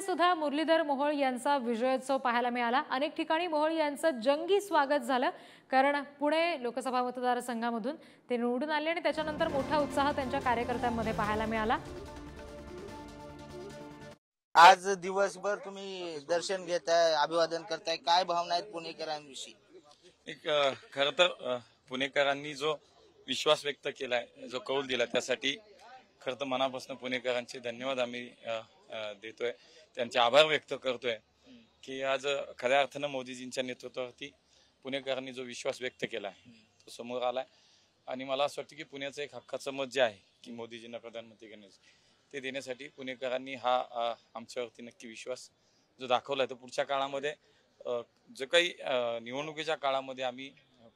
सुद्धा मुरलीधर मोहोळ यांचा विजयोत्सव पाहायला मिळाला। अनेक ठिकाणी मोहोळ यांचं जंगी स्वागत झालं, कारण पुणे लोकसभा मतदारसंघामधून ते निवडून आले आणि त्याच्यानंतर मोठा उत्साह त्यांच्या कार्यकर्त्यांमध्ये पाहायला मिळाला। आज दिवसभर तुम्ही दर्शन घेताय, अभिवादन करताय, काय भावना आहेत पुणेकरांविषयी? एक खरं तर पुणेकरांनी जो विश्वास व्यक्त केलाय, जो कौल दिला, त्यासाठी खरं तर मनापासून पुणेकरांचे धन्यवाद आम्ही देतोय, त्यांचे आभार व्यक्त करतोय की आज खऱ्या अर्थानं मोदीजींच्या नेतृत्वावरती पुणेकरांनी जो विश्वास व्यक्त केलाय तो समोर आलाय। आणि मला असं वाटतं की पुण्याचं एक हक्काचं मत जे आहे की मोदीजींना प्रधानमंत्री करण्याचं ते देण्यासाठी पुणेकरांनी हा आमच्यावरती नक्की विश्वास जो दाखवलाय, तो पुढच्या काळामध्ये जो काही निवडणुकीच्या काळामध्ये आम्ही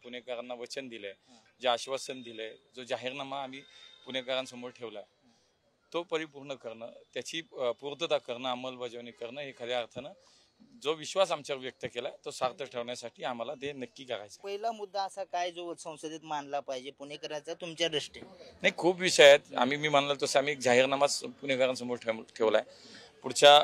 पुणेकरांना वचन दिलंय, जे आश्वासन दिलंय, जो जाहीरनामा आम्ही पुणेकरांसमोर ठेवलाय, तो परिपूर्ण करणं, त्याची पूर्तता करणं, अंमलबजावणी करणं, हे खऱ्या अर्थानं जो विश्वास आमच्यावर व्यक्त केलाय तो सार्थ ठेवण्यासाठी आम्हाला ते नक्की करायचं। पहिला मुद्दा असा काय जो संसदेत मांडला पाहिजे पुणेकरांचा तुमच्या दृष्टीने? नाही, खूप विषय आहेत। मी म्हणालो तसं आम्ही एक जाहीरनामाच पुणेकरांसमोर ठेवलाय। पुढच्या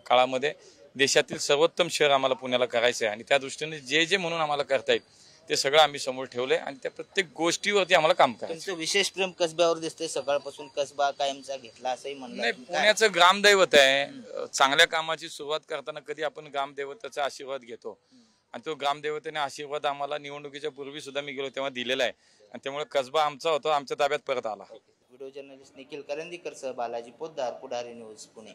काळामध्ये देशातील सर्वोत्तम शहर आम्हाला पुण्याला करायचं आहे आणि त्या दृष्टीने जे जे म्हणून आम्हाला करता येईल ते सगळं आम्ही समोर ठेवलंय आणि त्या प्रत्येक गोष्टीवरती आम्हाला काम करायचं। तुमचं विशेष प्रेम कसब्यावर दिसतंय, सकाळपासून कसबा कायमचा घेतला असंही म्हणलं। नाही, पुण्याचं ग्रामदैवत आहे। चांगल्या कामाची सुरुवात करताना कधी आपण ग्रामदैवताचा आशीर्वाद घेतो आणि तो ग्रामदैवताने आशीर्वाद आम्हाला निवडणुकीच्या पूर्वी सुद्धा मी गेलो तेव्हा दिलेला आहे आणि त्यामुळे कसबा आमचा होता, आमच्या ताब्यात परत आला। व्हिडिओ जर्नलिस्ट निखिल करंदीकर सह बालाजी पोद्दार, पुढारी न्यूज, पुणे।